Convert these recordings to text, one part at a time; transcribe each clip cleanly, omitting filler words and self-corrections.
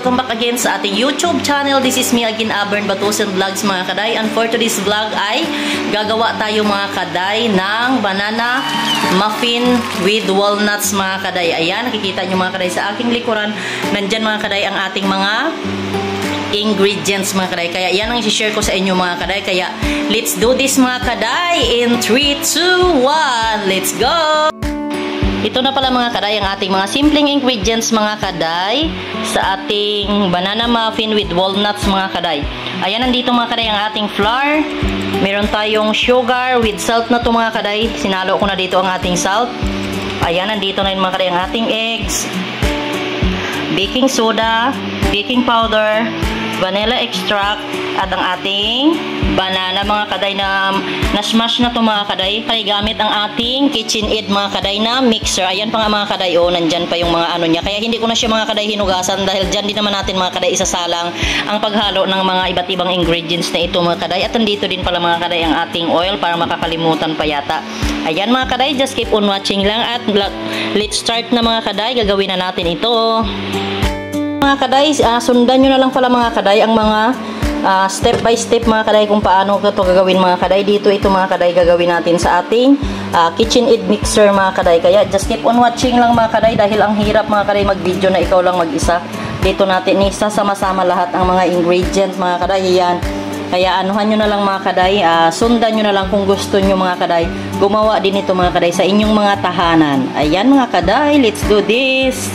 welcome back again sa ating YouTube channel. This is me again, Abern Batusen Vlogs mga kaday. And for today's vlog ay gagawa tayo mga kaday ng banana muffin with walnuts mga kaday. Ayan, nakikita nyo mga kaday sa aking likuran. Nandyan mga kaday ang ating mga ingredients mga kaday. Kaya yan ang i-share ko sa inyo mga kaday. Kaya let's do this mga kaday in 3, 2, 1. Let's go! Ito na pala mga kaday ang ating mga simpleng ingredients mga kaday sa ating banana muffin with walnuts mga kaday. Ayan, nandito mga kaday ang ating flour. Meron tayong sugar with salt na to mga kaday. Sinalo ko na dito ang ating salt. Ayan, nandito na yung mga kaday ang ating eggs, baking soda, baking powder, vanilla extract, at ang ating banana mga kaday na smash na to mga kaday. Kaya gamit ang ating KitchenAid mga kaday na mixer. Ayan pa nga mga kaday, oh, nandyan pa yung mga ano niya. Kaya hindi ko na siya mga kaday hinugasan dahil dyan din naman natin mga kaday isasalang ang paghalo ng mga iba't ibang ingredients na ito mga kaday. At nandito din pala mga kaday ang ating oil para makakalimutan pa yata. Ayan mga kaday, just keep on watching lang at let's start na mga kaday. Gagawin na natin ito. Mga kaday, sundan nyo na lang pala mga kaday ang mga step by step mga kaday kung paano ito gagawin mga kaday. Dito ito mga kaday gagawin natin sa ating KitchenAid mixer mga kaday. Kaya just keep on watching lang mga kaday dahil ang hirap mga kaday mag video na ikaw lang mag-isa. Dito natin isasama-sama lahat ang mga ingredients mga kaday. Yan. Kaya anuhan nyo na lang mga kaday, sundan nyo na lang kung gusto nyo mga kaday. Gumawa din ito mga kaday sa inyong mga tahanan. Ayan mga kaday, let's do this!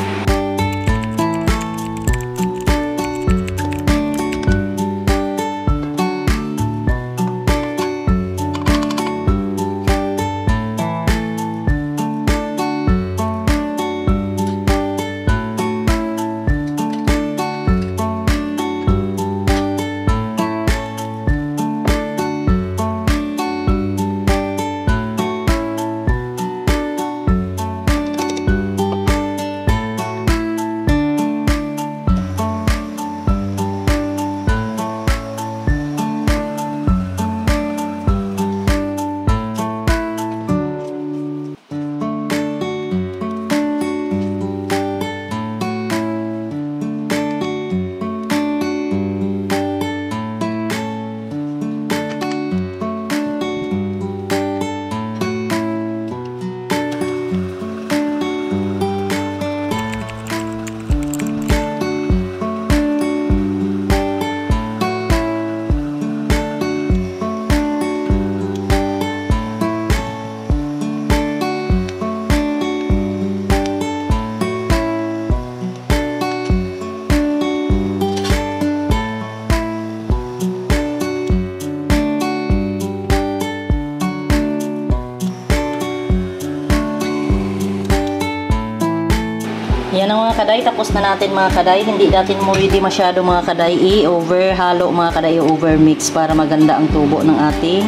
Yan ang mga kaday, tapos na natin mga kaday. Hindi natin mo ready masyado mga kaday i-overhalo mga kaday, i-overmix para maganda ang tubo ng ating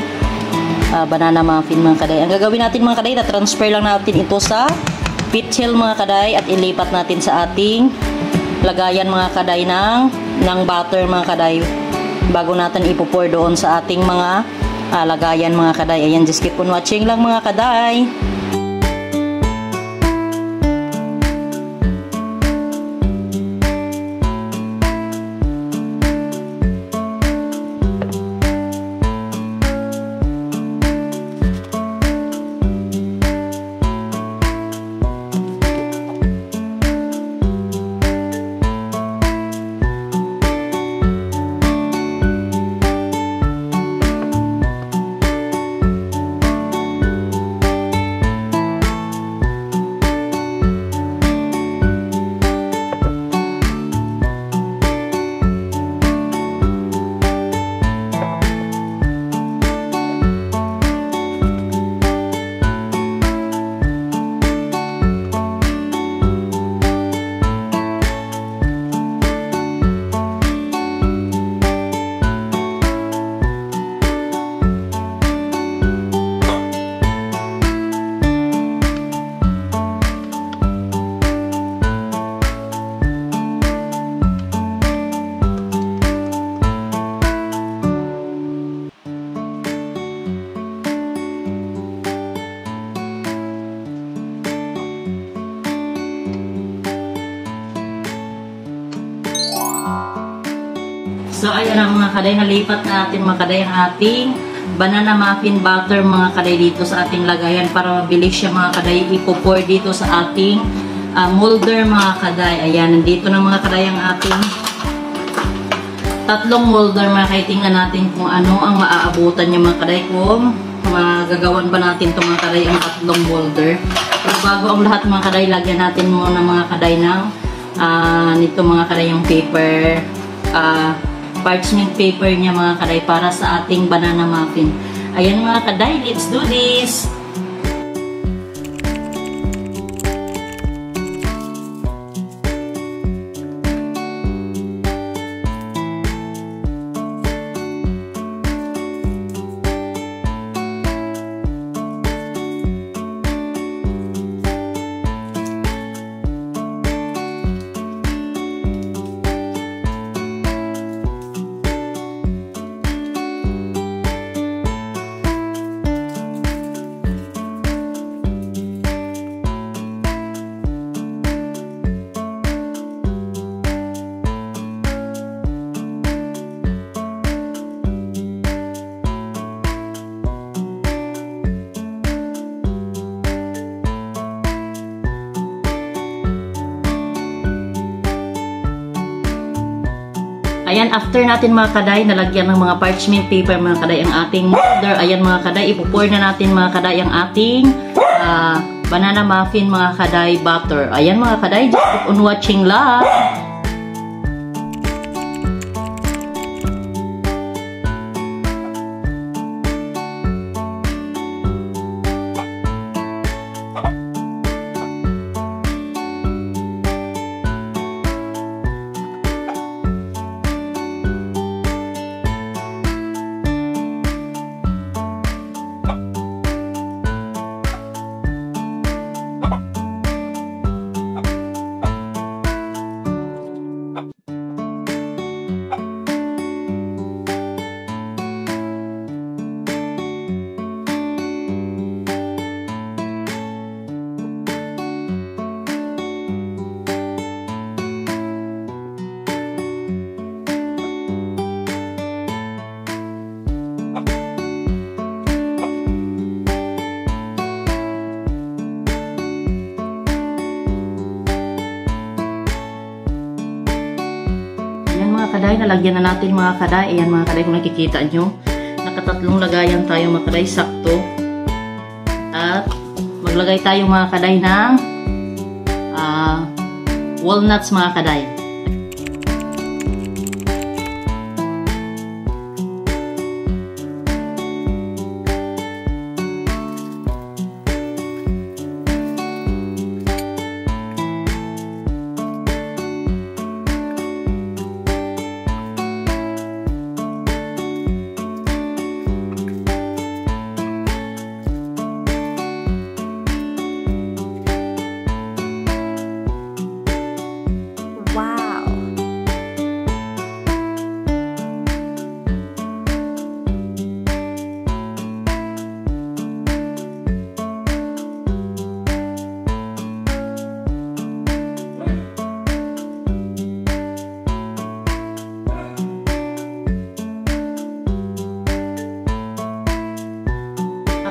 banana muffin mga kaday. Ang gagawin natin mga kaday, na-transfer lang natin ito sa pitchel mga kaday at ilipat natin sa ating lagayan mga kaday ng butter mga kaday bago natin ipo-pour doon sa ating mga lagayan mga kaday. Ayan, just keep on watching lang mga kaday. So, ayan ang mga kaday, nalipat natin mga kaday ang ating banana muffin butter mga kaday dito sa ating lagayan para mabilis siya mga kaday ipo-pour dito sa ating molder mga kaday. Ayan, nandito na mga kaday ang ating tatlong molder mga kaday. Tingnan natin kung ano ang maaabutan niya mga kaday, kung magagawan ba natin itong mga kaday ang tatlong molder. Pero bago ang lahat mga kaday, lagyan natin muna mga kaday ng nito mga kaday yung paper, parchment paper niya mga kaday para sa ating banana muffin. Ayan mga kaday, let's do this! Ayan, after natin mga kaday, nalagyan ng mga parchment paper mga kaday ang ating molder. Ayan mga kaday, ipupour na natin mga kaday ang ating banana muffin mga kaday butter. Ayan mga kaday, just keep on watching lang. Kaday, nalagyan na natin mga kaday. Ayan mga kaday, kung nakikita nyo, nakatatlong lagayan tayo mga kaday, sakto. At maglagay tayo mga kaday ng walnuts mga kaday.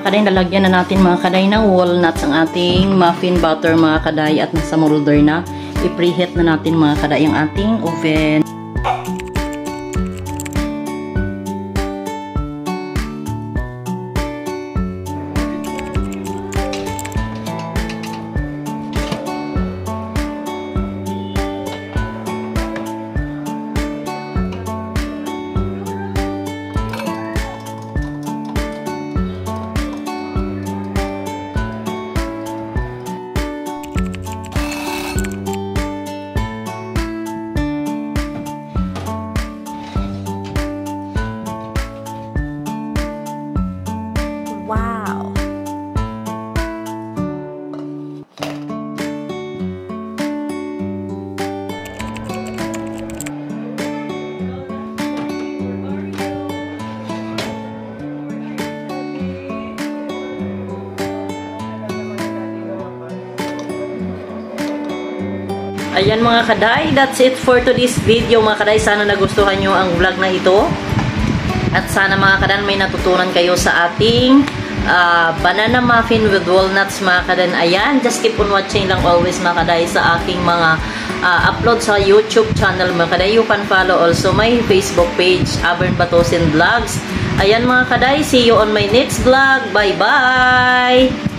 Kaday, nalagyan na natin mga kaday ng walnuts ang ating muffin butter mga kaday at nasa molder na. I-preheat na natin mga kaday ang ating oven. Ayan mga kaday, that's it for today's video mga kaday. Sana nagustuhan nyo ang vlog na ito. At sana mga kadan may natutunan kayo sa ating banana muffin with walnuts mga kadan. Ayan, just keep on watching lang always mga kaday sa aking mga upload sa YouTube channel mga kaday. You can follow also my Facebook page, Abern Batosin Vlogs. Ayan mga kaday, see you on my next vlog. Bye bye!